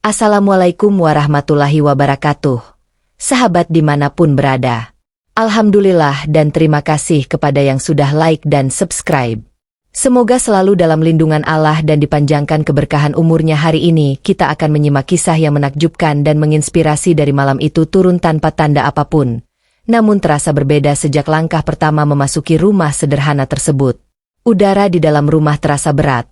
Assalamualaikum warahmatullahi wabarakatuh. Sahabat dimanapun berada. Alhamdulillah dan terima kasih kepada yang sudah like dan subscribe. Semoga selalu dalam lindungan Allah dan dipanjangkan keberkahan umurnya. Hari ini kita akan menyimak kisah yang menakjubkan dan menginspirasi. Dari malam itu turun tanpa tanda apapun. Namun terasa berbeda sejak langkah pertama memasuki rumah sederhana tersebut. Udara di dalam rumah terasa berat.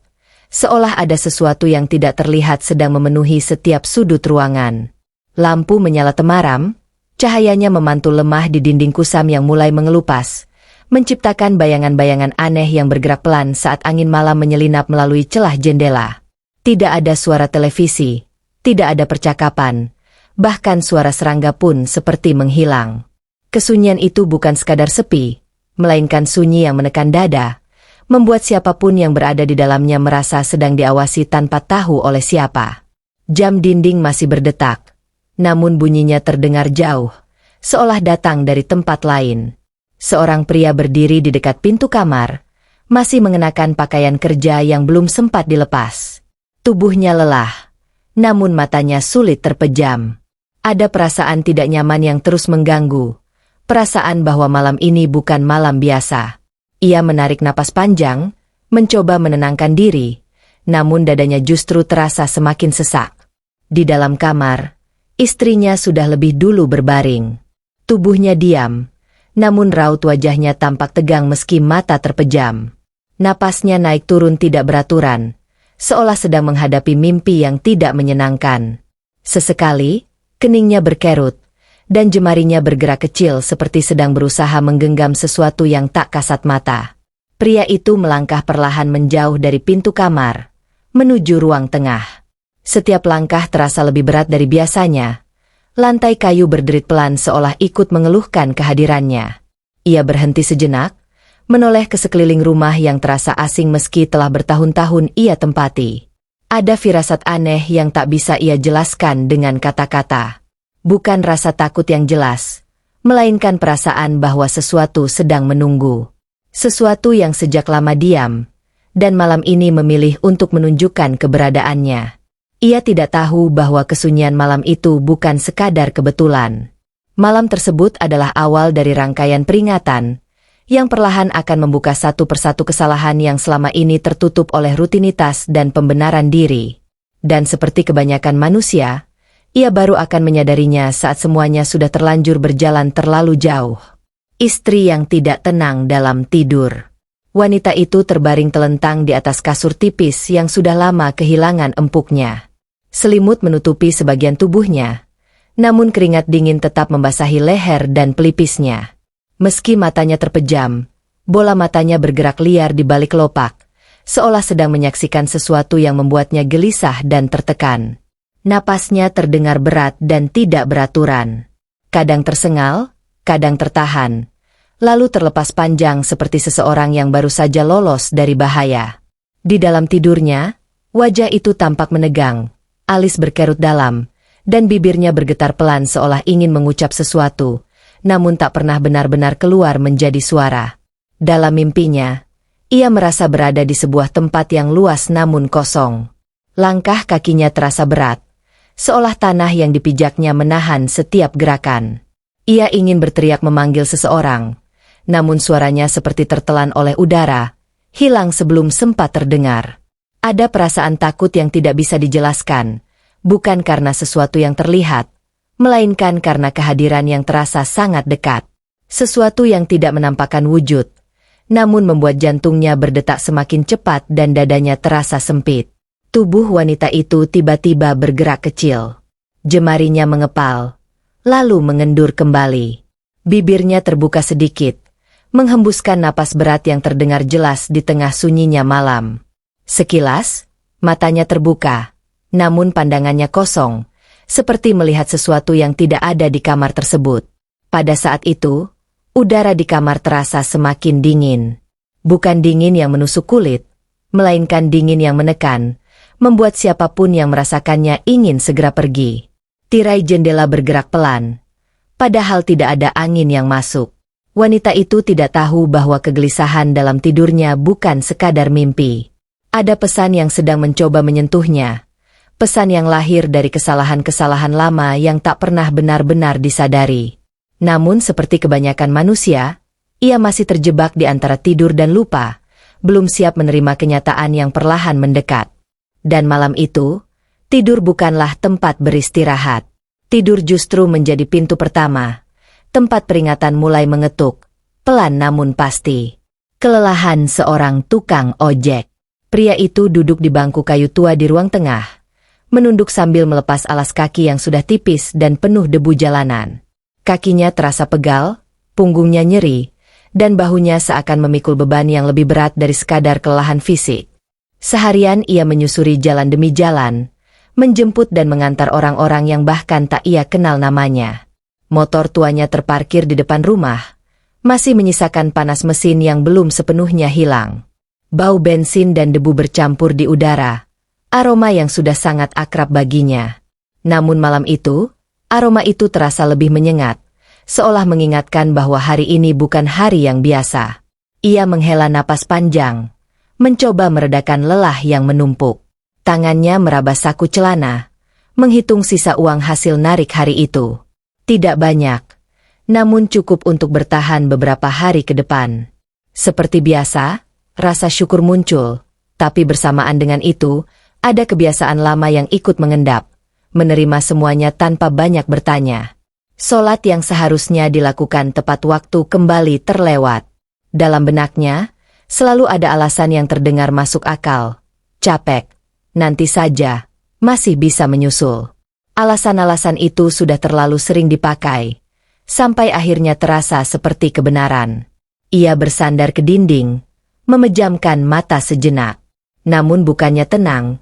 Seolah ada sesuatu yang tidak terlihat sedang memenuhi setiap sudut ruangan. Lampu menyala temaram, cahayanya memantul lemah di dinding kusam yang mulai mengelupas, menciptakan bayangan-bayangan aneh yang bergerak pelan saat angin malam menyelinap melalui celah jendela. Tidak ada suara televisi, tidak ada percakapan, bahkan suara serangga pun seperti menghilang. Kesunyian itu bukan sekadar sepi, melainkan sunyi yang menekan dada, membuat siapapun yang berada di dalamnya merasa sedang diawasi tanpa tahu oleh siapa. Jam dinding masih berdetak, namun bunyinya terdengar jauh, seolah datang dari tempat lain. Seorang pria berdiri di dekat pintu kamar, masih mengenakan pakaian kerja yang belum sempat dilepas. Tubuhnya lelah, namun matanya sulit terpejam. Ada perasaan tidak nyaman yang terus mengganggu, perasaan bahwa malam ini bukan malam biasa. Ia menarik napas panjang, mencoba menenangkan diri, namun dadanya justru terasa semakin sesak. Di dalam kamar, istrinya sudah lebih dulu berbaring. Tubuhnya diam, namun raut wajahnya tampak tegang meski mata terpejam. Napasnya naik turun tidak beraturan, seolah sedang menghadapi mimpi yang tidak menyenangkan. Sesekali, keningnya berkerut, dan jemarinya bergerak kecil seperti sedang berusaha menggenggam sesuatu yang tak kasat mata. Pria itu melangkah perlahan menjauh dari pintu kamar, menuju ruang tengah. Setiap langkah terasa lebih berat dari biasanya. Lantai kayu berderit pelan seolah ikut mengeluhkan kehadirannya. Ia berhenti sejenak, menoleh ke sekeliling rumah yang terasa asing meski telah bertahun-tahun ia tempati. Ada firasat aneh yang tak bisa ia jelaskan dengan kata-kata. Bukan rasa takut yang jelas, melainkan perasaan bahwa sesuatu sedang menunggu. Sesuatu yang sejak lama diam, dan malam ini memilih untuk menunjukkan keberadaannya. Ia tidak tahu bahwa kesunyian malam itu bukan sekadar kebetulan. Malam tersebut adalah awal dari rangkaian peringatan, yang perlahan akan membuka satu persatu kesalahan yang selama ini tertutup oleh rutinitas dan pembenaran diri. Dan seperti kebanyakan manusia, ia baru akan menyadarinya saat semuanya sudah terlanjur berjalan terlalu jauh. Istri yang tidak tenang dalam tidur. Wanita itu terbaring telentang di atas kasur tipis yang sudah lama kehilangan empuknya. Selimut menutupi sebagian tubuhnya, namun keringat dingin tetap membasahi leher dan pelipisnya. Meski matanya terpejam, bola matanya bergerak liar di balik kelopak, seolah sedang menyaksikan sesuatu yang membuatnya gelisah dan tertekan. Napasnya terdengar berat dan tidak beraturan. Kadang tersengal, kadang tertahan, lalu terlepas panjang seperti seseorang yang baru saja lolos dari bahaya. Di dalam tidurnya, wajah itu tampak menegang, alis berkerut dalam, dan bibirnya bergetar pelan seolah ingin mengucap sesuatu, namun tak pernah benar-benar keluar menjadi suara. Dalam mimpinya, ia merasa berada di sebuah tempat yang luas namun kosong. Langkah kakinya terasa berat, seolah tanah yang dipijaknya menahan setiap gerakan. Ia ingin berteriak memanggil seseorang, namun suaranya seperti tertelan oleh udara, hilang sebelum sempat terdengar. Ada perasaan takut yang tidak bisa dijelaskan, bukan karena sesuatu yang terlihat, melainkan karena kehadiran yang terasa sangat dekat. Sesuatu yang tidak menampakkan wujud, namun membuat jantungnya berdetak semakin cepat dan dadanya terasa sempit. Tubuh wanita itu tiba-tiba bergerak kecil. Jemarinya mengepal, lalu mengendur kembali. Bibirnya terbuka sedikit, menghembuskan napas berat yang terdengar jelas di tengah sunyinya malam. Sekilas, matanya terbuka, namun pandangannya kosong, seperti melihat sesuatu yang tidak ada di kamar tersebut. Pada saat itu, udara di kamar terasa semakin dingin. Bukan dingin yang menusuk kulit, melainkan dingin yang menekan, membuat siapapun yang merasakannya ingin segera pergi. Tirai jendela bergerak pelan, padahal tidak ada angin yang masuk. Wanita itu tidak tahu bahwa kegelisahan dalam tidurnya bukan sekadar mimpi. Ada pesan yang sedang mencoba menyentuhnya, Pesan yang lahir dari kesalahan-kesalahan lama yang tak pernah benar-benar disadari. Namun seperti kebanyakan manusia, ia masih terjebak di antara tidur dan lupa, belum siap menerima kenyataan yang perlahan mendekat. Dan malam itu, tidur bukanlah tempat beristirahat. Tidur justru menjadi pintu pertama. Tempat peringatan mulai mengetuk, pelan namun pasti. Kelelahan seorang tukang ojek. Pria itu duduk di bangku kayu tua di ruang tengah, menunduk sambil melepas alas kaki yang sudah tipis dan penuh debu jalanan. Kakinya terasa pegal, punggungnya nyeri, dan bahunya seakan memikul beban yang lebih berat dari sekadar kelelahan fisik. Seharian ia menyusuri jalan demi jalan, menjemput dan mengantar orang-orang yang bahkan tak ia kenal namanya. Motor tuanya terparkir di depan rumah, masih menyisakan panas mesin yang belum sepenuhnya hilang. Bau bensin dan debu bercampur di udara, aroma yang sudah sangat akrab baginya. Namun malam itu, aroma itu terasa lebih menyengat, seolah mengingatkan bahwa hari ini bukan hari yang biasa. Ia menghela napas panjang, mencoba meredakan lelah yang menumpuk. Tangannya meraba saku celana, menghitung sisa uang hasil narik hari itu. Tidak banyak, namun cukup untuk bertahan beberapa hari ke depan. Seperti biasa, rasa syukur muncul, tapi bersamaan dengan itu, ada kebiasaan lama yang ikut mengendap, menerima semuanya tanpa banyak bertanya. Solat yang seharusnya dilakukan tepat waktu kembali terlewat. Dalam benaknya, selalu ada alasan yang terdengar masuk akal. Capek, nanti saja, masih bisa menyusul. Alasan-alasan itu sudah terlalu sering dipakai, sampai akhirnya terasa seperti kebenaran. Ia bersandar ke dinding, memejamkan mata sejenak. Namun bukannya tenang,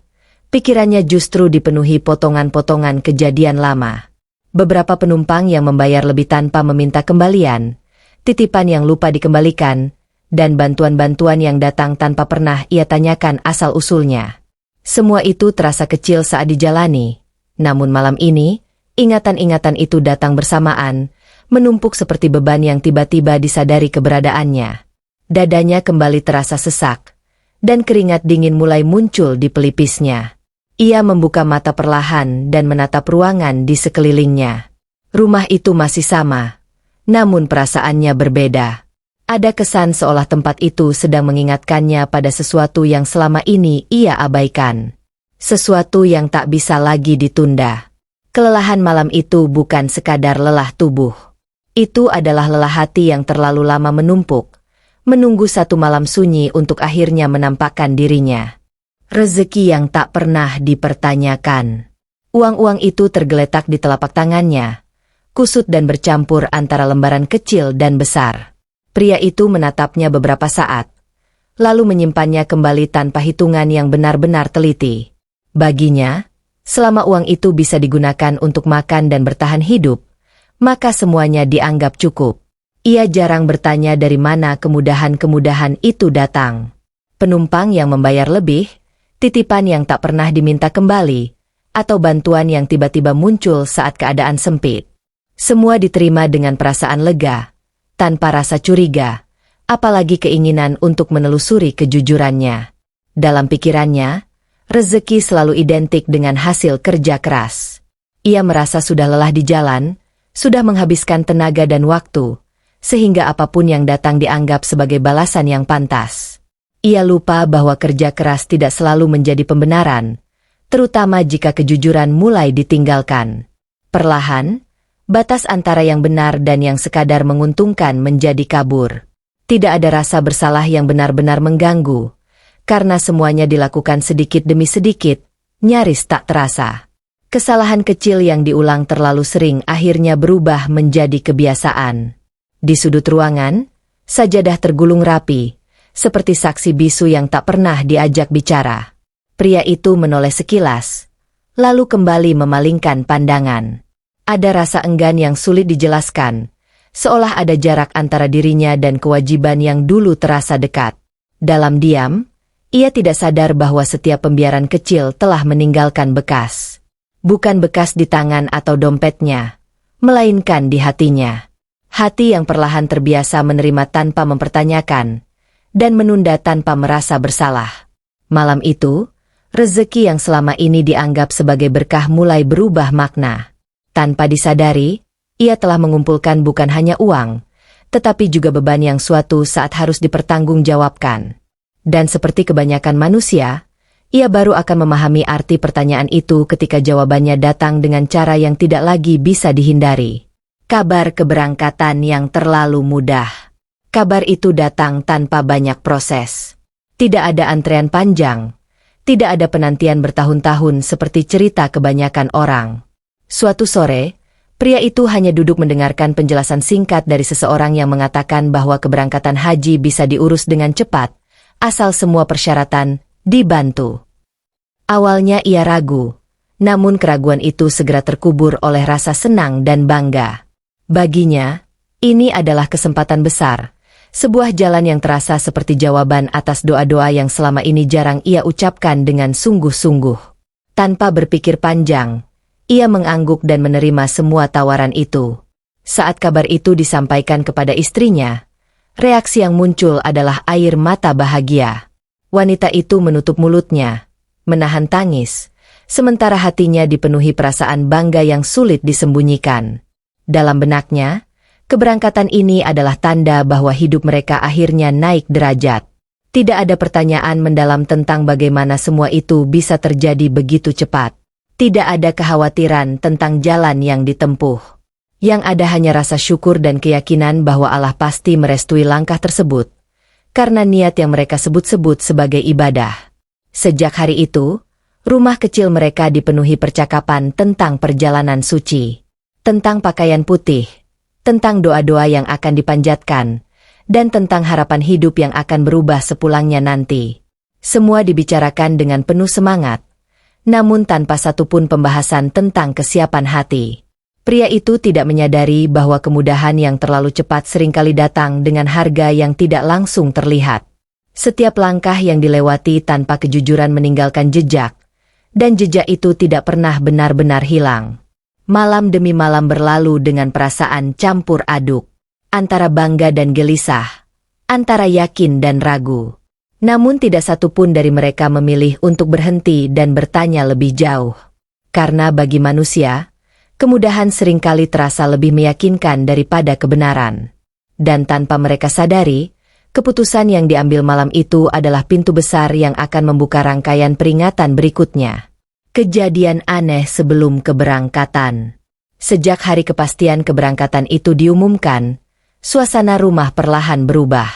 pikirannya justru dipenuhi potongan-potongan kejadian lama. Beberapa penumpang yang membayar lebih tanpa meminta kembalian, titipan yang lupa dikembalikan, dan bantuan-bantuan yang datang tanpa pernah ia tanyakan asal-usulnya. Semua itu terasa kecil saat dijalani, namun malam ini, ingatan-ingatan itu datang bersamaan, menumpuk seperti beban yang tiba-tiba disadari keberadaannya. Dadanya kembali terasa sesak, dan keringat dingin mulai muncul di pelipisnya. Ia membuka mata perlahan dan menatap ruangan di sekelilingnya. Rumah itu masih sama, namun perasaannya berbeda. Ada kesan seolah tempat itu sedang mengingatkannya pada sesuatu yang selama ini ia abaikan. Sesuatu yang tak bisa lagi ditunda. Kelelahan malam itu bukan sekadar lelah tubuh. Itu adalah lelah hati yang terlalu lama menumpuk, menunggu satu malam sunyi untuk akhirnya menampakkan dirinya. Rezeki yang tak pernah dipertanyakan. Uang-uang itu tergeletak di telapak tangannya, kusut dan bercampur antara lembaran kecil dan besar. Pria itu menatapnya beberapa saat, lalu menyimpannya kembali tanpa hitungan yang benar-benar teliti. Baginya, selama uang itu bisa digunakan untuk makan dan bertahan hidup, maka semuanya dianggap cukup. Ia jarang bertanya dari mana kemudahan-kemudahan itu datang. Penumpang yang membayar lebih, titipan yang tak pernah diminta kembali, atau bantuan yang tiba-tiba muncul saat keadaan sempit. Semua diterima dengan perasaan lega, tanpa rasa curiga, apalagi keinginan untuk menelusuri kejujurannya. Dalam pikirannya, rezeki selalu identik dengan hasil kerja keras. Ia merasa sudah lelah di jalan, sudah menghabiskan tenaga dan waktu, sehingga apapun yang datang dianggap sebagai balasan yang pantas. Ia lupa bahwa kerja keras tidak selalu menjadi pembenaran, terutama jika kejujuran mulai ditinggalkan. Perlahan, batas antara yang benar dan yang sekadar menguntungkan menjadi kabur. Tidak ada rasa bersalah yang benar-benar mengganggu, karena semuanya dilakukan sedikit demi sedikit, nyaris tak terasa. Kesalahan kecil yang diulang terlalu sering akhirnya berubah menjadi kebiasaan. Di sudut ruangan, sajadah tergulung rapi, seperti saksi bisu yang tak pernah diajak bicara. Pria itu menoleh sekilas, lalu kembali memalingkan pandangan. Ada rasa enggan yang sulit dijelaskan, seolah ada jarak antara dirinya dan kewajiban yang dulu terasa dekat. Dalam diam, ia tidak sadar bahwa setiap pembiaran kecil telah meninggalkan bekas. Bukan bekas di tangan atau dompetnya, melainkan di hatinya. Hati yang perlahan terbiasa menerima tanpa mempertanyakan, dan menunda tanpa merasa bersalah. Malam itu, Rezeki yang selama ini dianggap sebagai berkah mulai berubah makna. Tanpa disadari, ia telah mengumpulkan bukan hanya uang, tetapi juga beban yang suatu saat harus dipertanggungjawabkan. Dan seperti kebanyakan manusia, ia baru akan memahami arti pertanyaan itu ketika jawabannya datang dengan cara yang tidak lagi bisa dihindari. Kabar keberangkatan yang terlalu mudah. Kabar itu datang tanpa banyak proses. Tidak ada antrean panjang. Tidak ada penantian bertahun-tahun seperti cerita kebanyakan orang. Suatu sore, pria itu hanya duduk mendengarkan penjelasan singkat dari seseorang yang mengatakan bahwa keberangkatan haji bisa diurus dengan cepat, asal semua persyaratan dibantu. Awalnya ia ragu, namun keraguan itu segera terkubur oleh rasa senang dan bangga. Baginya, ini adalah kesempatan besar. Sebuah jalan yang terasa seperti jawaban atas doa-doa yang selama ini jarang ia ucapkan dengan sungguh-sungguh. Tanpa berpikir panjang, ia mengangguk dan menerima semua tawaran itu. Saat kabar itu disampaikan kepada istrinya, reaksi yang muncul adalah air mata bahagia. Wanita itu menutup mulutnya, menahan tangis, sementara hatinya dipenuhi perasaan bangga yang sulit disembunyikan. Dalam benaknya, keberangkatan ini adalah tanda bahwa hidup mereka akhirnya naik derajat. Tidak ada pertanyaan mendalam tentang bagaimana semua itu bisa terjadi begitu cepat. Tidak ada kekhawatiran tentang jalan yang ditempuh. Yang ada hanya rasa syukur dan keyakinan bahwa Allah pasti merestui langkah tersebut, karena niat yang mereka sebut-sebut sebagai ibadah. Sejak hari itu, rumah kecil mereka dipenuhi percakapan tentang perjalanan suci, tentang pakaian putih, tentang doa-doa yang akan dipanjatkan, dan tentang harapan hidup yang akan berubah sepulangnya nanti. Semua dibicarakan dengan penuh semangat, namun tanpa satupun pembahasan tentang kesiapan hati. Pria itu tidak menyadari bahwa kemudahan yang terlalu cepat seringkali datang dengan harga yang tidak langsung terlihat. Setiap langkah yang dilewati tanpa kejujuran meninggalkan jejak, dan jejak itu tidak pernah benar-benar hilang. Malam demi malam berlalu dengan perasaan campur aduk, antara bangga dan gelisah, antara yakin dan ragu. Namun tidak satupun dari mereka memilih untuk berhenti dan bertanya lebih jauh. Karena bagi manusia, kemudahan seringkali terasa lebih meyakinkan daripada kebenaran. Dan tanpa mereka sadari, keputusan yang diambil malam itu adalah pintu besar yang akan membuka rangkaian peringatan berikutnya. Kejadian aneh sebelum keberangkatan. Sejak hari kepastian keberangkatan itu diumumkan, suasana rumah perlahan berubah.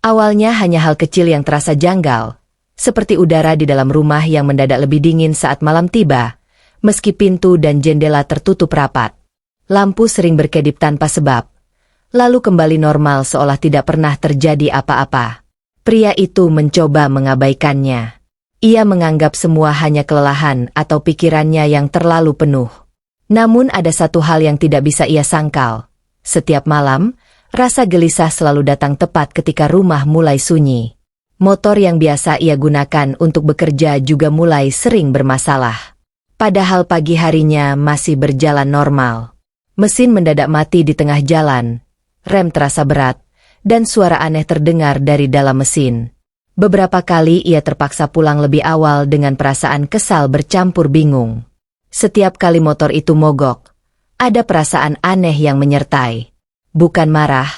Awalnya hanya hal kecil yang terasa janggal, seperti udara di dalam rumah yang mendadak lebih dingin saat malam tiba, meski pintu dan jendela tertutup rapat. Lampu sering berkedip tanpa sebab, lalu kembali normal seolah tidak pernah terjadi apa-apa. Pria itu mencoba mengabaikannya. Ia menganggap semua hanya kelelahan atau pikirannya yang terlalu penuh. Namun ada satu hal yang tidak bisa ia sangkal. Setiap malam, rasa gelisah selalu datang tepat ketika rumah mulai sunyi. Motor yang biasa ia gunakan untuk bekerja juga mulai sering bermasalah. Padahal pagi harinya masih berjalan normal. Mesin mendadak mati di tengah jalan, rem terasa berat, dan suara aneh terdengar dari dalam mesin. Beberapa kali ia terpaksa pulang lebih awal dengan perasaan kesal bercampur bingung. Setiap kali motor itu mogok, ada perasaan aneh yang menyertai. Bukan marah,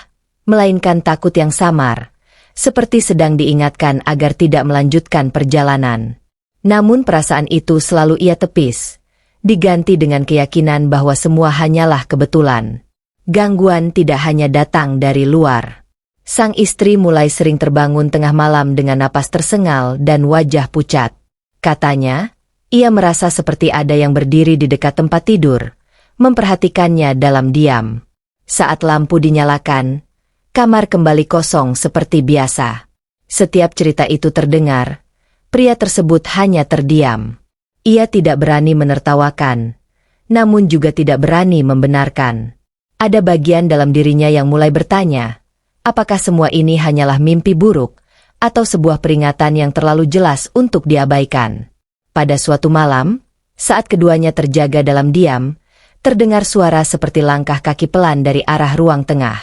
melainkan takut yang samar, seperti sedang diingatkan agar tidak melanjutkan perjalanan. Namun perasaan itu selalu ia tepis, diganti dengan keyakinan bahwa semua hanyalah kebetulan. Gangguan tidak hanya datang dari luar. Sang istri mulai sering terbangun tengah malam dengan napas tersengal dan wajah pucat. Katanya, ia merasa seperti ada yang berdiri di dekat tempat tidur, memperhatikannya dalam diam. Saat lampu dinyalakan, kamar kembali kosong seperti biasa. Setiap cerita itu terdengar, pria tersebut hanya terdiam. Ia tidak berani menertawakan, namun juga tidak berani membenarkan. Ada bagian dalam dirinya yang mulai bertanya, apakah semua ini hanyalah mimpi buruk, atau sebuah peringatan yang terlalu jelas untuk diabaikan? Pada suatu malam, saat keduanya terjaga dalam diam, terdengar suara seperti langkah kaki pelan dari arah ruang tengah.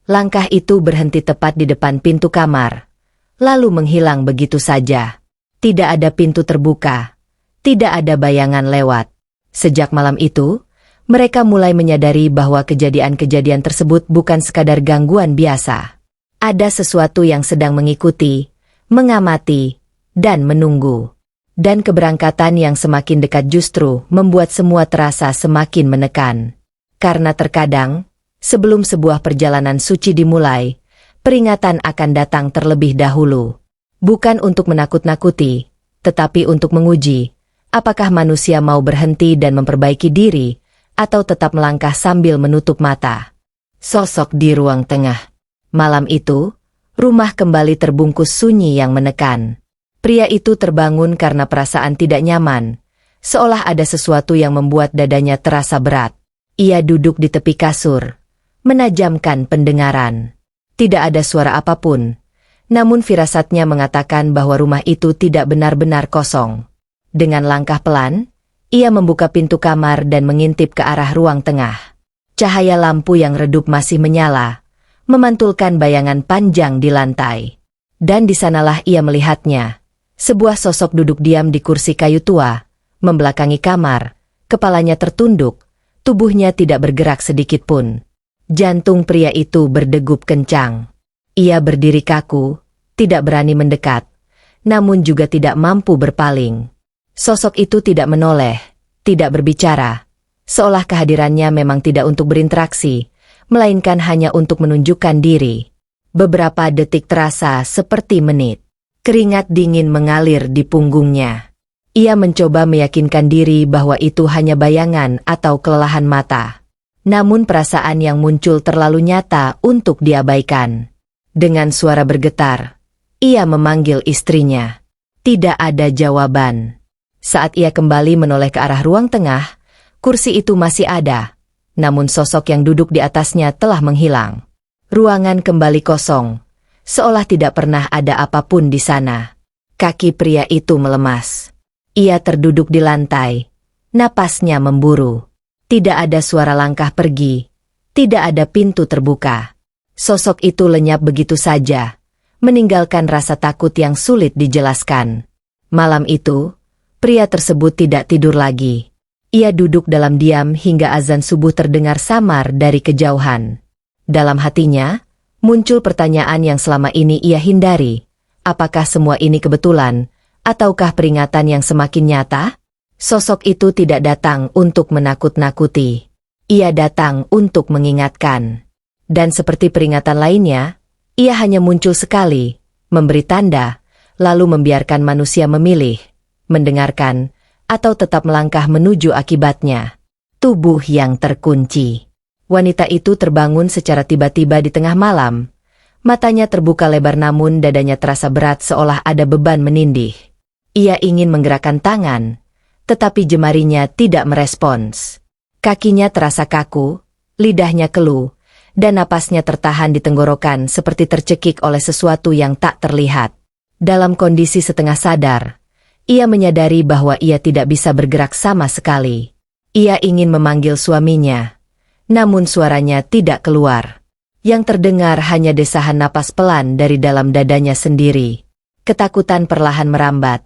Langkah itu berhenti tepat di depan pintu kamar, lalu menghilang begitu saja. Tidak ada pintu terbuka. Tidak ada bayangan lewat. Sejak malam itu, mereka mulai menyadari bahwa kejadian-kejadian tersebut bukan sekadar gangguan biasa. Ada sesuatu yang sedang mengikuti, mengamati, dan menunggu. Dan keberangkatan yang semakin dekat justru membuat semua terasa semakin menekan. Karena terkadang, sebelum sebuah perjalanan suci dimulai, peringatan akan datang terlebih dahulu. Bukan untuk menakut-nakuti, tetapi untuk menguji, apakah manusia mau berhenti dan memperbaiki diri, atau tetap melangkah sambil menutup mata. Sosok di ruang tengah. Malam itu, rumah kembali terbungkus sunyi yang menekan. Pria itu terbangun karena perasaan tidak nyaman, seolah ada sesuatu yang membuat dadanya terasa berat. Ia duduk di tepi kasur, menajamkan pendengaran. Tidak ada suara apapun, namun firasatnya mengatakan bahwa rumah itu tidak benar-benar kosong. Dengan langkah pelan, ia membuka pintu kamar dan mengintip ke arah ruang tengah. Cahaya lampu yang redup masih menyala, memantulkan bayangan panjang di lantai. Dan di sanalah ia melihatnya. Sebuah sosok duduk diam di kursi kayu tua, membelakangi kamar, kepalanya tertunduk, tubuhnya tidak bergerak sedikit pun. Jantung pria itu berdegup kencang. Ia berdiri kaku, tidak berani mendekat, namun juga tidak mampu berpaling. Sosok itu tidak menoleh, tidak berbicara, seolah kehadirannya memang tidak untuk berinteraksi, melainkan hanya untuk menunjukkan diri. Beberapa detik terasa seperti menit. Keringat dingin mengalir di punggungnya. Ia mencoba meyakinkan diri bahwa itu hanya bayangan atau kelelahan mata. Namun perasaan yang muncul terlalu nyata untuk diabaikan. Dengan suara bergetar, ia memanggil istrinya. Tidak ada jawaban. Saat ia kembali menoleh ke arah ruang tengah, kursi itu masih ada. Namun sosok yang duduk di atasnya telah menghilang. Ruangan kembali kosong. Seolah tidak pernah ada apapun di sana. Kaki pria itu melemas. Ia terduduk di lantai. Napasnya memburu. Tidak ada suara langkah pergi. Tidak ada pintu terbuka. Sosok itu lenyap begitu saja, meninggalkan rasa takut yang sulit dijelaskan. Malam itu, pria tersebut tidak tidur lagi. Ia duduk dalam diam hingga azan subuh terdengar samar dari kejauhan. Dalam hatinya, muncul pertanyaan yang selama ini ia hindari. Apakah semua ini kebetulan, ataukah peringatan yang semakin nyata? Sosok itu tidak datang untuk menakut-nakuti. Ia datang untuk mengingatkan. Dan seperti peringatan lainnya, ia hanya muncul sekali, memberi tanda, lalu membiarkan manusia memilih, mendengarkan, atau tetap melangkah menuju akibatnya. Tubuh yang terkunci. Wanita itu terbangun secara tiba-tiba di tengah malam. Matanya terbuka lebar namun dadanya terasa berat seolah ada beban menindih. Ia ingin menggerakkan tangan, tetapi jemarinya tidak merespons. Kakinya terasa kaku, lidahnya keluh, dan napasnya tertahan di tenggorokan seperti tercekik oleh sesuatu yang tak terlihat. Dalam kondisi setengah sadar, ia menyadari bahwa ia tidak bisa bergerak sama sekali. Ia ingin memanggil suaminya. Namun suaranya tidak keluar. Yang terdengar hanya desahan napas pelan dari dalam dadanya sendiri. Ketakutan perlahan merambat,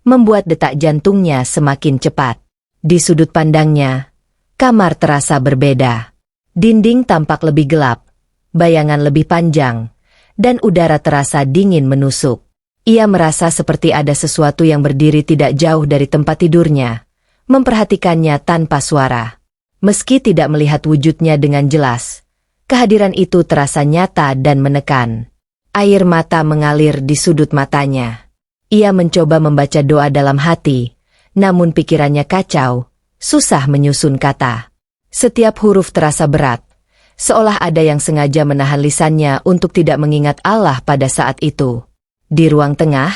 membuat detak jantungnya semakin cepat. Di sudut pandangnya, kamar terasa berbeda. Dinding tampak lebih gelap, bayangan lebih panjang, dan udara terasa dingin menusuk. Ia merasa seperti ada sesuatu yang berdiri tidak jauh dari tempat tidurnya, memperhatikannya tanpa suara. Meski tidak melihat wujudnya dengan jelas, kehadiran itu terasa nyata dan menekan. Air mata mengalir di sudut matanya. Ia mencoba membaca doa dalam hati, namun pikirannya kacau, susah menyusun kata. Setiap huruf terasa berat, seolah ada yang sengaja menahan lisannya untuk tidak mengingat Allah pada saat itu. Di ruang tengah,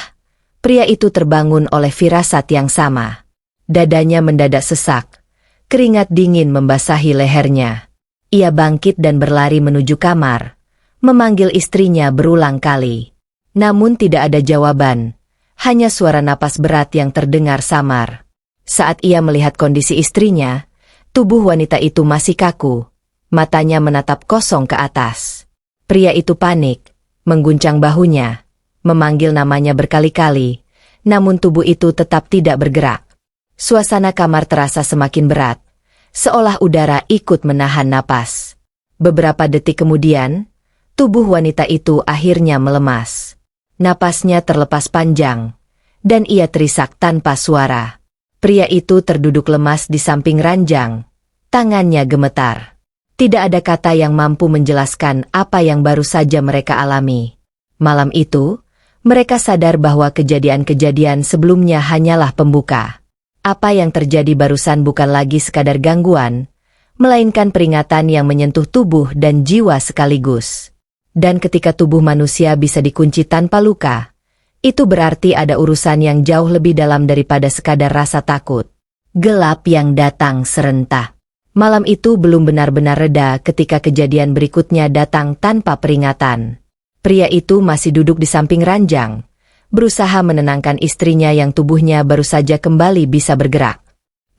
pria itu terbangun oleh firasat yang sama. Dadanya mendadak sesak. Keringat dingin membasahi lehernya. Ia bangkit dan berlari menuju kamar, memanggil istrinya berulang kali. Namun tidak ada jawaban, hanya suara napas berat yang terdengar samar. Saat ia melihat kondisi istrinya, tubuh wanita itu masih kaku, matanya menatap kosong ke atas. Pria itu panik, mengguncang bahunya, memanggil namanya berkali-kali, namun tubuh itu tetap tidak bergerak. Suasana kamar terasa semakin berat, seolah udara ikut menahan napas. Beberapa detik kemudian, tubuh wanita itu akhirnya melemas. Napasnya terlepas panjang, dan ia terisak tanpa suara. Pria itu terduduk lemas di samping ranjang, tangannya gemetar. Tidak ada kata yang mampu menjelaskan apa yang baru saja mereka alami. Malam itu, mereka sadar bahwa kejadian-kejadian sebelumnya hanyalah pembuka. Apa yang terjadi barusan bukan lagi sekadar gangguan, melainkan peringatan yang menyentuh tubuh dan jiwa sekaligus. Dan ketika tubuh manusia bisa dikunci tanpa luka, itu berarti ada urusan yang jauh lebih dalam daripada sekadar rasa takut. Gelap yang datang serentak. Malam itu belum benar-benar reda ketika kejadian berikutnya datang tanpa peringatan. Pria itu masih duduk di samping ranjang, berusaha menenangkan istrinya yang tubuhnya baru saja kembali bisa bergerak.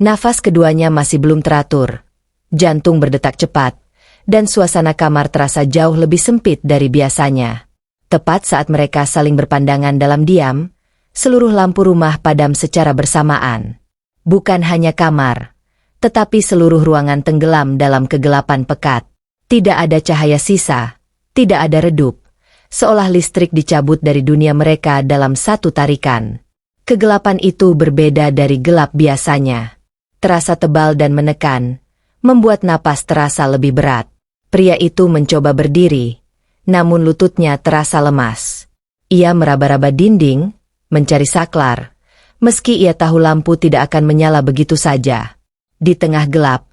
Nafas keduanya masih belum teratur. Jantung berdetak cepat, dan suasana kamar terasa jauh lebih sempit dari biasanya. Tepat saat mereka saling berpandangan dalam diam, seluruh lampu rumah padam secara bersamaan. Bukan hanya kamar, tetapi seluruh ruangan tenggelam dalam kegelapan pekat. Tidak ada cahaya sisa, tidak ada redup. Seolah listrik dicabut dari dunia mereka dalam satu tarikan. Kegelapan itu berbeda dari gelap biasanya. Terasa tebal dan menekan, membuat napas terasa lebih berat. Pria itu mencoba berdiri, namun lututnya terasa lemas. Ia meraba-raba dinding, mencari saklar, meski ia tahu lampu tidak akan menyala begitu saja. Di tengah gelap,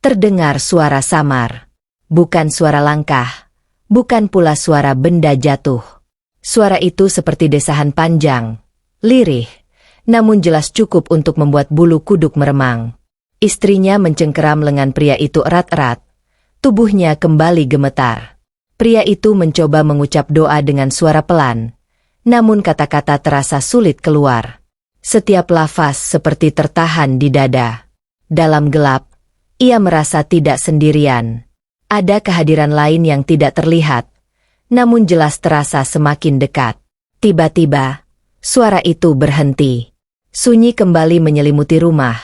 terdengar suara samar. Bukan suara langkah, bukan pula suara benda jatuh. Suara itu seperti desahan panjang, lirih, namun jelas cukup untuk membuat bulu kuduk meremang. Istrinya mencengkeram lengan pria itu erat-erat, tubuhnya kembali gemetar. Pria itu mencoba mengucap doa dengan suara pelan, namun kata-kata terasa sulit keluar. Setiap lafaz seperti tertahan di dada. Dalam gelap, ia merasa tidak sendirian. Ada kehadiran lain yang tidak terlihat, namun jelas terasa semakin dekat. Tiba-tiba, suara itu berhenti. Sunyi kembali menyelimuti rumah,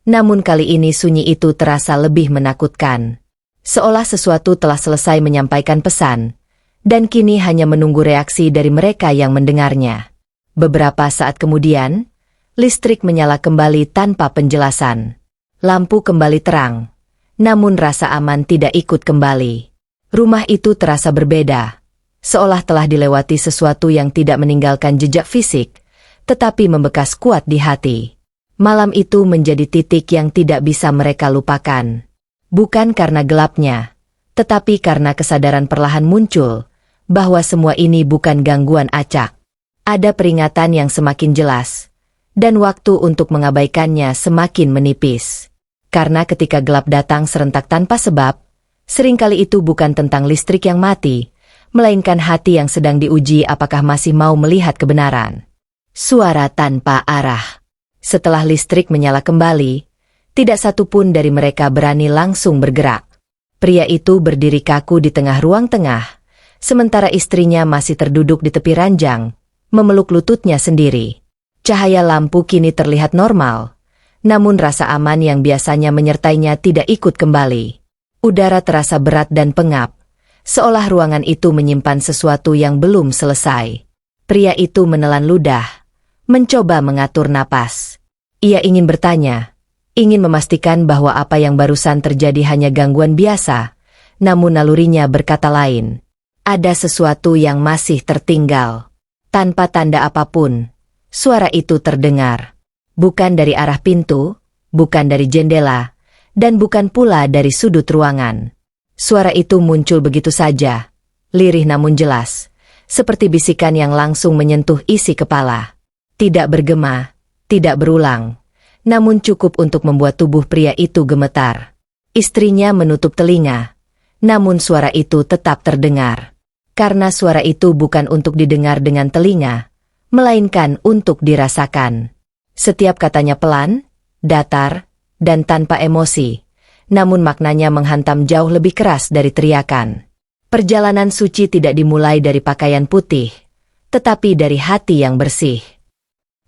namun kali ini sunyi itu terasa lebih menakutkan. Seolah sesuatu telah selesai menyampaikan pesan, dan kini hanya menunggu reaksi dari mereka yang mendengarnya. Beberapa saat kemudian, listrik menyala kembali tanpa penjelasan. Lampu kembali terang. Namun rasa aman tidak ikut kembali. Rumah itu terasa berbeda, seolah telah dilewati sesuatu yang tidak meninggalkan jejak fisik, tetapi membekas kuat di hati. Malam itu menjadi titik yang tidak bisa mereka lupakan. Bukan karena gelapnya, tetapi karena kesadaran perlahan muncul, bahwa semua ini bukan gangguan acak. Ada peringatan yang semakin jelas, dan waktu untuk mengabaikannya semakin menipis. Karena ketika gelap datang serentak tanpa sebab, seringkali itu bukan tentang listrik yang mati, melainkan hati yang sedang diuji apakah masih mau melihat kebenaran. Suara tanpa arah. Setelah listrik menyala kembali, tidak satu pun dari mereka berani langsung bergerak. Pria itu berdiri kaku di tengah ruang tengah, sementara istrinya masih terduduk di tepi ranjang, memeluk lututnya sendiri. Cahaya lampu kini terlihat normal, namun rasa aman yang biasanya menyertainya tidak ikut kembali. Udara terasa berat dan pengap, seolah ruangan itu menyimpan sesuatu yang belum selesai. Pria itu menelan ludah, mencoba mengatur napas. Ia ingin bertanya, ingin memastikan bahwa apa yang barusan terjadi hanya gangguan biasa, namun nalurinya berkata lain. Ada sesuatu yang masih tertinggal. Tanpa tanda apapun, suara itu terdengar. Bukan dari arah pintu, bukan dari jendela, dan bukan pula dari sudut ruangan. Suara itu muncul begitu saja, lirih namun jelas, seperti bisikan yang langsung menyentuh isi kepala. Tidak bergema, tidak berulang, namun cukup untuk membuat tubuh pria itu gemetar. Istrinya menutup telinga, namun suara itu tetap terdengar. Karena suara itu bukan untuk didengar dengan telinga, melainkan untuk dirasakan. Setiap katanya pelan, datar, dan tanpa emosi, namun maknanya menghantam jauh lebih keras dari teriakan. Perjalanan suci tidak dimulai dari pakaian putih, tetapi dari hati yang bersih.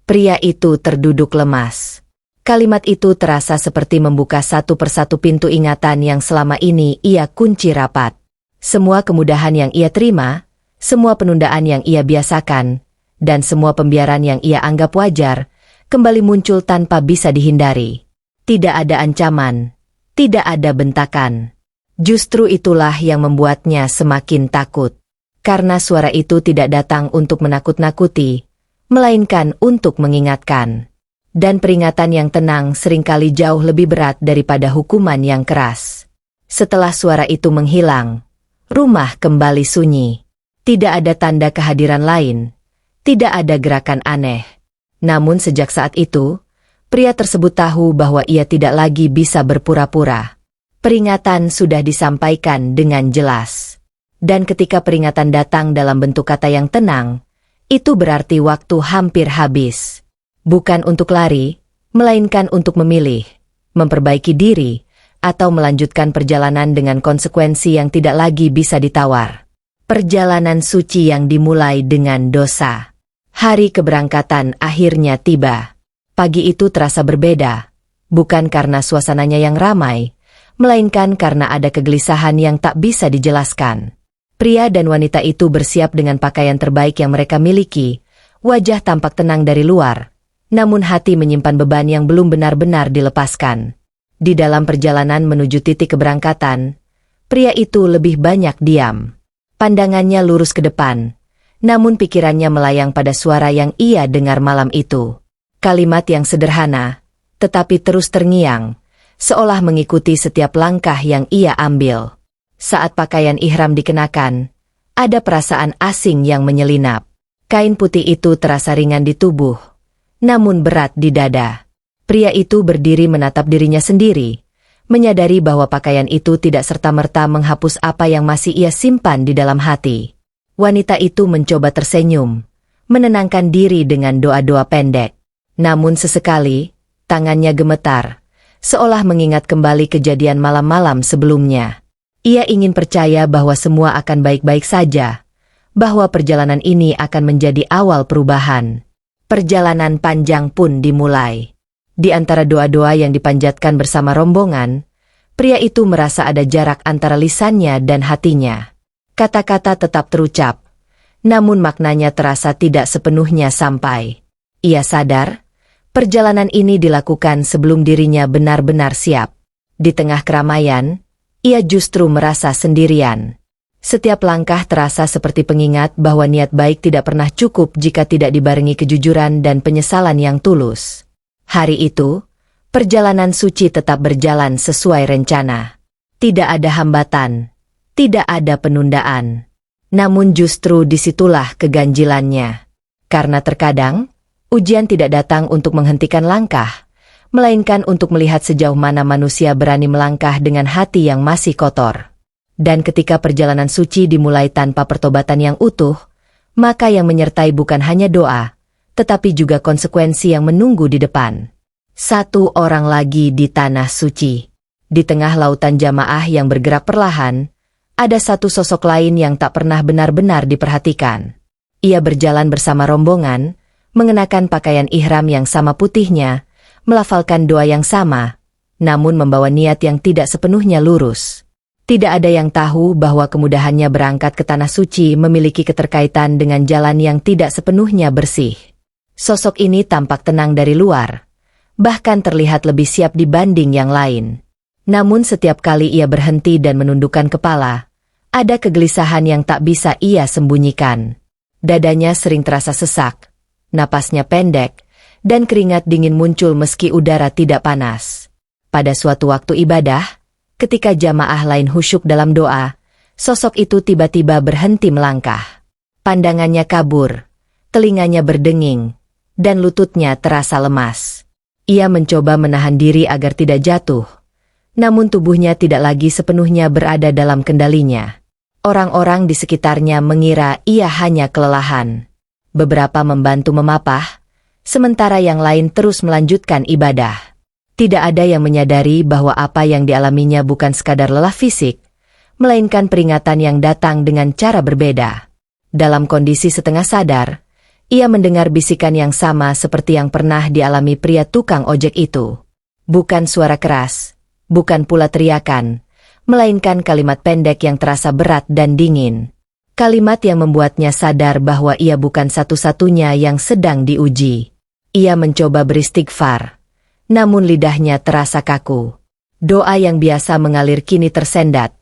Pria itu terduduk lemas. Kalimat itu terasa seperti membuka satu persatu pintu ingatan yang selama ini ia kunci rapat. Semua kemudahan yang ia terima, semua penundaan yang ia biasakan, dan semua pembiaran yang ia anggap wajar, kembali muncul tanpa bisa dihindari. Tidak ada ancaman, tidak ada bentakan. Justru itulah yang membuatnya semakin takut. Karena suara itu tidak datang untuk menakut-nakuti, melainkan untuk mengingatkan. Dan peringatan yang tenang seringkali jauh lebih berat daripada hukuman yang keras. Setelah suara itu menghilang, rumah kembali sunyi. Tidak ada tanda kehadiran lain, tidak ada gerakan aneh. Namun sejak saat itu, pria tersebut tahu bahwa ia tidak lagi bisa berpura-pura. Peringatan sudah disampaikan dengan jelas. Dan ketika peringatan datang dalam bentuk kata yang tenang, itu berarti waktu hampir habis. Bukan untuk lari, melainkan untuk memilih, memperbaiki diri, atau melanjutkan perjalanan dengan konsekuensi yang tidak lagi bisa ditawar. Perjalanan suci yang dimulai dengan dosa. Hari keberangkatan akhirnya tiba. Pagi itu terasa berbeda, bukan karena suasananya yang ramai, melainkan karena ada kegelisahan yang tak bisa dijelaskan. Pria dan wanita itu bersiap dengan pakaian terbaik yang mereka miliki, wajah tampak tenang dari luar, namun hati menyimpan beban yang belum benar-benar dilepaskan. Di dalam perjalanan menuju titik keberangkatan, pria itu lebih banyak diam. Pandangannya lurus ke depan, namun pikirannya melayang pada suara yang ia dengar malam itu. Kalimat yang sederhana, tetapi terus terngiang, seolah mengikuti setiap langkah yang ia ambil. Saat pakaian ihram dikenakan, ada perasaan asing yang menyelinap. Kain putih itu terasa ringan di tubuh, namun berat di dada. Pria itu berdiri menatap dirinya sendiri, menyadari bahwa pakaian itu tidak serta-merta menghapus apa yang masih ia simpan di dalam hati. Wanita itu mencoba tersenyum, menenangkan diri dengan doa-doa pendek. Namun sesekali, tangannya gemetar, seolah mengingat kembali kejadian malam-malam sebelumnya. Ia ingin percaya bahwa semua akan baik-baik saja, bahwa perjalanan ini akan menjadi awal perubahan. Perjalanan panjang pun dimulai. Di antara doa-doa yang dipanjatkan bersama rombongan, pria itu merasa ada jarak antara lisannya dan hatinya. Kata-kata tetap terucap, namun maknanya terasa tidak sepenuhnya sampai. Ia sadar, perjalanan ini dilakukan sebelum dirinya benar-benar siap. Di tengah keramaian, ia justru merasa sendirian. Setiap langkah terasa seperti pengingat bahwa niat baik tidak pernah cukup jika tidak dibarengi kejujuran dan penyesalan yang tulus. Hari itu, perjalanan suci tetap berjalan sesuai rencana. Tidak ada hambatan, tidak ada penundaan. Namun justru disitulah keganjilannya. Karena terkadang, ujian tidak datang untuk menghentikan langkah, melainkan untuk melihat sejauh mana manusia berani melangkah dengan hati yang masih kotor. Dan ketika perjalanan suci dimulai tanpa pertobatan yang utuh, maka yang menyertai bukan hanya doa, tetapi juga konsekuensi yang menunggu di depan. Satu orang lagi di tanah suci. Di tengah lautan jamaah yang bergerak perlahan, ada satu sosok lain yang tak pernah benar-benar diperhatikan. Ia berjalan bersama rombongan, mengenakan pakaian ihram yang sama putihnya, melafalkan doa yang sama, namun membawa niat yang tidak sepenuhnya lurus. Tidak ada yang tahu bahwa kemudahannya berangkat ke tanah suci memiliki keterkaitan dengan jalan yang tidak sepenuhnya bersih. Sosok ini tampak tenang dari luar, bahkan terlihat lebih siap dibanding yang lain. Namun setiap kali ia berhenti dan menundukkan kepala, ada kegelisahan yang tak bisa ia sembunyikan. Dadanya sering terasa sesak, napasnya pendek, dan keringat dingin muncul meski udara tidak panas. Pada suatu waktu ibadah, ketika jamaah lain khusyuk dalam doa, sosok itu tiba-tiba berhenti melangkah. Pandangannya kabur, telinganya berdenging, dan lututnya terasa lemas. Ia mencoba menahan diri agar tidak jatuh, namun tubuhnya tidak lagi sepenuhnya berada dalam kendalinya. Orang-orang di sekitarnya mengira ia hanya kelelahan. Beberapa membantu memapah, sementara yang lain terus melanjutkan ibadah. Tidak ada yang menyadari bahwa apa yang dialaminya bukan sekadar lelah fisik, melainkan peringatan yang datang dengan cara berbeda. Dalam kondisi setengah sadar, Ia mendengar bisikan yang sama seperti yang pernah dialami pria tukang ojek itu. Bukan suara keras, bukan pula teriakan, melainkan kalimat pendek yang terasa berat dan dingin. Kalimat yang membuatnya sadar bahwa ia bukan satu-satunya yang sedang diuji. Ia mencoba beristighfar, namun lidahnya terasa kaku. Doa yang biasa mengalir kini tersendat,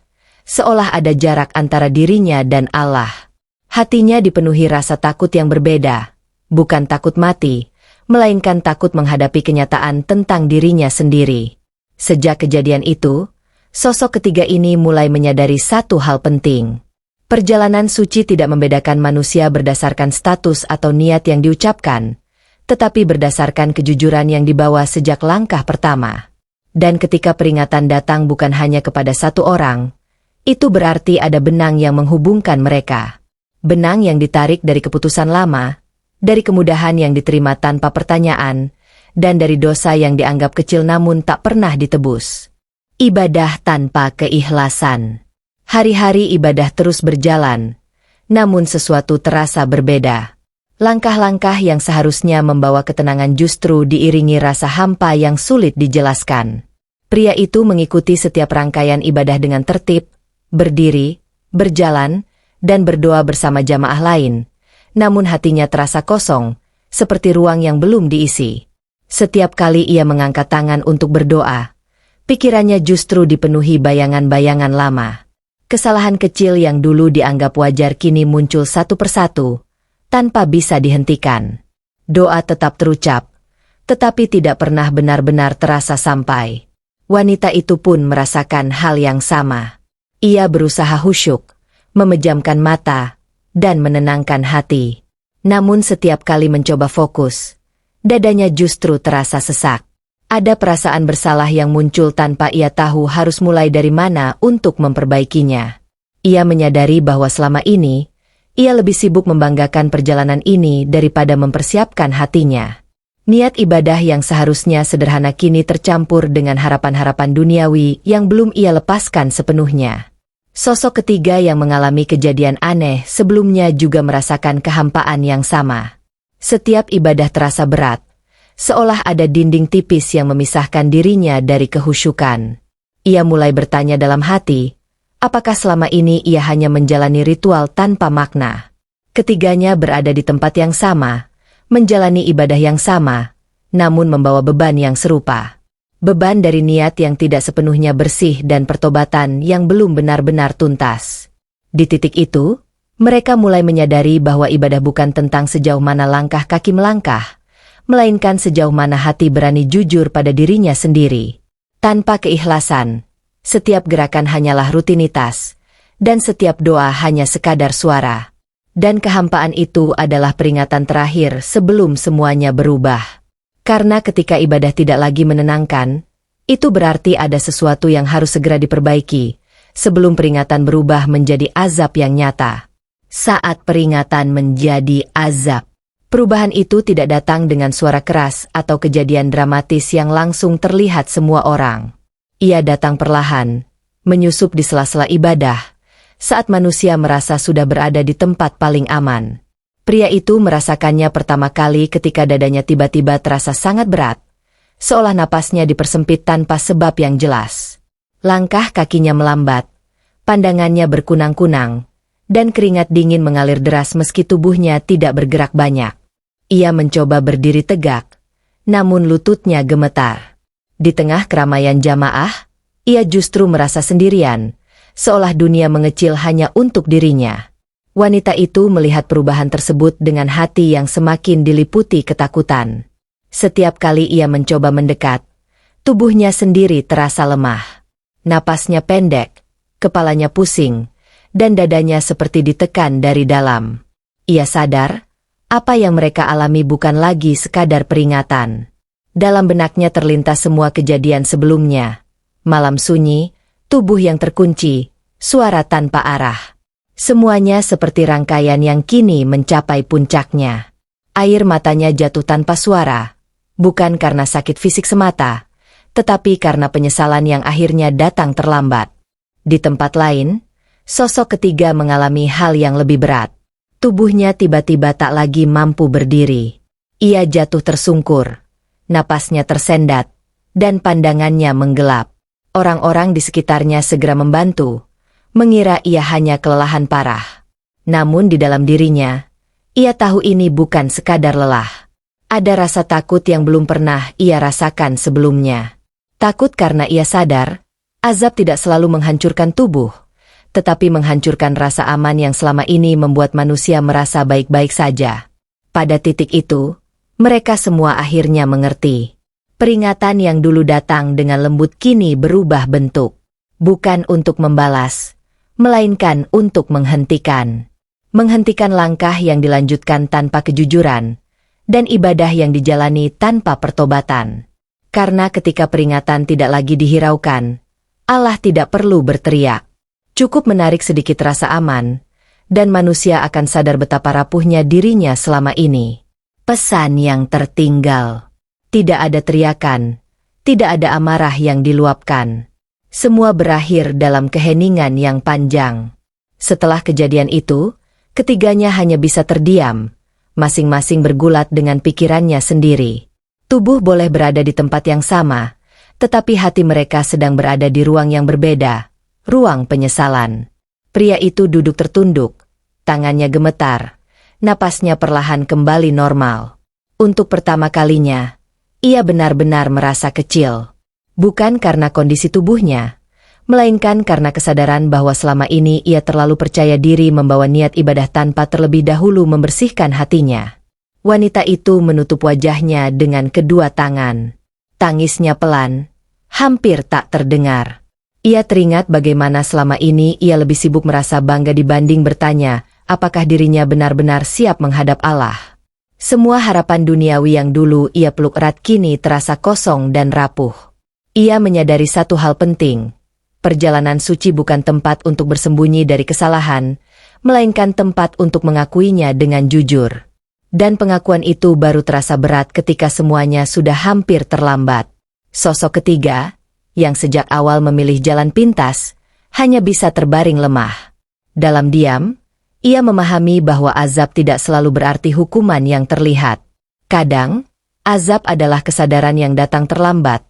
seolah ada jarak antara dirinya dan Allah. Hatinya dipenuhi rasa takut yang berbeda, bukan takut mati, melainkan takut menghadapi kenyataan tentang dirinya sendiri. Sejak kejadian itu, sosok ketiga ini mulai menyadari satu hal penting. Perjalanan suci tidak membedakan manusia berdasarkan status atau niat yang diucapkan, tetapi berdasarkan kejujuran yang dibawa sejak langkah pertama. Dan ketika peringatan datang bukan hanya kepada satu orang, itu berarti ada benang yang menghubungkan mereka. Benang yang ditarik dari keputusan lama, dari kemudahan yang diterima tanpa pertanyaan, dan dari dosa yang dianggap kecil namun tak pernah ditebus. Ibadah tanpa keikhlasan. Hari-hari ibadah terus berjalan, namun sesuatu terasa berbeda. Langkah-langkah yang seharusnya membawa ketenangan justru diiringi rasa hampa yang sulit dijelaskan. Pria itu mengikuti setiap rangkaian ibadah dengan tertib, berdiri, berjalan, dan berdoa bersama jamaah lain, namun hatinya terasa kosong, seperti ruang yang belum diisi. Setiap kali ia mengangkat tangan untuk berdoa, pikirannya justru dipenuhi bayangan-bayangan lama. Kesalahan kecil yang dulu dianggap wajar kini muncul satu persatu, tanpa bisa dihentikan. Doa tetap terucap, tetapi tidak pernah benar-benar terasa sampai. Wanita itu pun merasakan hal yang sama. Ia berusaha khusyuk, memejamkan mata, dan menenangkan hati. Namun setiap kali mencoba fokus, dadanya justru terasa sesak. Ada perasaan bersalah yang muncul tanpa ia tahu harus mulai dari mana untuk memperbaikinya. Ia menyadari bahwa selama ini, ia lebih sibuk membanggakan perjalanan ini daripada mempersiapkan hatinya. Niat ibadah yang seharusnya sederhana kini tercampur dengan harapan-harapan duniawi yang belum ia lepaskan sepenuhnya. Sosok ketiga yang mengalami kejadian aneh sebelumnya juga merasakan kehampaan yang sama. Setiap ibadah terasa berat, seolah ada dinding tipis yang memisahkan dirinya dari kehusyukan. Ia mulai bertanya dalam hati, apakah selama ini ia hanya menjalani ritual tanpa makna? Ketiganya berada di tempat yang sama, menjalani ibadah yang sama, namun membawa beban yang serupa. Beban dari niat yang tidak sepenuhnya bersih dan pertobatan yang belum benar-benar tuntas. Di titik itu, mereka mulai menyadari bahwa ibadah bukan tentang sejauh mana langkah kaki melangkah, melainkan sejauh mana hati berani jujur pada dirinya sendiri. Tanpa keikhlasan, setiap gerakan hanyalah rutinitas, dan setiap doa hanya sekadar suara. Dan kehampaan itu adalah peringatan terakhir sebelum semuanya berubah. Karena ketika ibadah tidak lagi menenangkan, itu berarti ada sesuatu yang harus segera diperbaiki, sebelum peringatan berubah menjadi azab yang nyata. Saat peringatan menjadi azab, perubahan itu tidak datang dengan suara keras atau kejadian dramatis yang langsung terlihat semua orang. Ia datang perlahan, menyusup di sela-sela ibadah, saat manusia merasa sudah berada di tempat paling aman. Pria itu merasakannya pertama kali ketika dadanya tiba-tiba terasa sangat berat, seolah napasnya dipersempit tanpa sebab yang jelas. Langkah kakinya melambat, pandangannya berkunang-kunang, dan keringat dingin mengalir deras meski tubuhnya tidak bergerak banyak. Ia mencoba berdiri tegak, namun lututnya gemetar. Di tengah keramaian jamaah, ia justru merasa sendirian, seolah dunia mengecil hanya untuk dirinya. Wanita itu melihat perubahan tersebut dengan hati yang semakin diliputi ketakutan. Setiap kali ia mencoba mendekat, tubuhnya sendiri terasa lemah. Napasnya pendek, kepalanya pusing, dan dadanya seperti ditekan dari dalam. Ia sadar, apa yang mereka alami bukan lagi sekadar peringatan. Dalam benaknya terlintas semua kejadian sebelumnya. Malam sunyi, tubuh yang terkunci, suara tanpa arah. Semuanya seperti rangkaian yang kini mencapai puncaknya. Air matanya jatuh tanpa suara, bukan karena sakit fisik semata, tetapi karena penyesalan yang akhirnya datang terlambat. Di tempat lain, sosok ketiga mengalami hal yang lebih berat. Tubuhnya tiba-tiba tak lagi mampu berdiri. Ia jatuh tersungkur, napasnya tersendat, dan pandangannya menggelap. Orang-orang di sekitarnya segera membantu, mengira ia hanya kelelahan parah. Namun di dalam dirinya, ia tahu ini bukan sekadar lelah. Ada rasa takut yang belum pernah ia rasakan sebelumnya. Takut karena ia sadar, azab tidak selalu menghancurkan tubuh, tetapi menghancurkan rasa aman yang selama ini membuat manusia merasa baik-baik saja. Pada titik itu, mereka semua akhirnya mengerti. Peringatan yang dulu datang dengan lembut kini berubah bentuk. Bukan untuk membalas, melainkan untuk menghentikan. Menghentikan langkah yang dilanjutkan tanpa kejujuran, dan ibadah yang dijalani tanpa pertobatan. Karena ketika peringatan tidak lagi dihiraukan, Allah tidak perlu berteriak. Cukup menarik sedikit rasa aman, dan manusia akan sadar betapa rapuhnya dirinya selama ini. Pesan yang tertinggal. Tidak ada teriakan, tidak ada amarah yang diluapkan. Semua berakhir dalam keheningan yang panjang. Setelah kejadian itu, ketiganya hanya bisa terdiam, masing-masing bergulat dengan pikirannya sendiri. Tubuh boleh berada di tempat yang sama, tetapi hati mereka sedang berada di ruang yang berbeda, ruang penyesalan. Pria itu duduk tertunduk, tangannya gemetar, napasnya perlahan kembali normal. Untuk pertama kalinya, ia benar-benar merasa kecil. Bukan karena kondisi tubuhnya, melainkan karena kesadaran bahwa selama ini ia terlalu percaya diri membawa niat ibadah tanpa terlebih dahulu membersihkan hatinya. Wanita itu menutup wajahnya dengan kedua tangan. Tangisnya pelan, hampir tak terdengar. Ia teringat bagaimana selama ini ia lebih sibuk merasa bangga dibanding bertanya, apakah dirinya benar-benar siap menghadap Allah. Semua harapan duniawi yang dulu ia peluk erat kini terasa kosong dan rapuh. Ia menyadari satu hal penting. Perjalanan suci bukan tempat untuk bersembunyi dari kesalahan, melainkan tempat untuk mengakuinya dengan jujur. Dan pengakuan itu baru terasa berat ketika semuanya sudah hampir terlambat. Sosok ketiga, yang sejak awal memilih jalan pintas, hanya bisa terbaring lemah. Dalam diam, ia memahami bahwa azab tidak selalu berarti hukuman yang terlihat. Kadang, azab adalah kesadaran yang datang terlambat,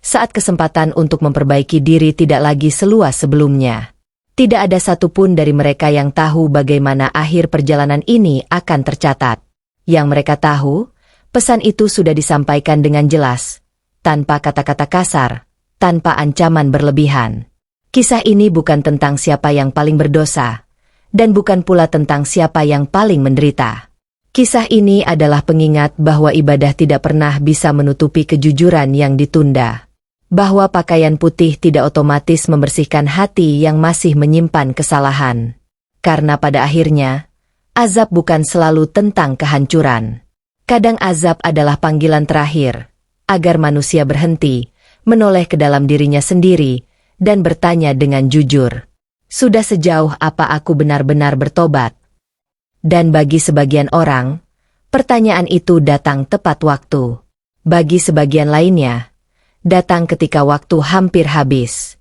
saat kesempatan untuk memperbaiki diri tidak lagi seluas sebelumnya. Tidak ada satupun dari mereka yang tahu bagaimana akhir perjalanan ini akan tercatat. Yang mereka tahu, pesan itu sudah disampaikan dengan jelas, tanpa kata-kata kasar, tanpa ancaman berlebihan. Kisah ini bukan tentang siapa yang paling berdosa, dan bukan pula tentang siapa yang paling menderita. Kisah ini adalah pengingat bahwa ibadah tidak pernah bisa menutupi kejujuran yang ditunda. Bahwa pakaian putih tidak otomatis membersihkan hati yang masih menyimpan kesalahan. Karena pada akhirnya, azab bukan selalu tentang kehancuran. Kadang azab adalah panggilan terakhir, agar manusia berhenti, menoleh ke dalam dirinya sendiri, dan bertanya dengan jujur. Sudah sejauh apa aku benar-benar bertobat? Dan bagi sebagian orang, pertanyaan itu datang tepat waktu. Bagi sebagian lainnya, datang ketika waktu hampir habis.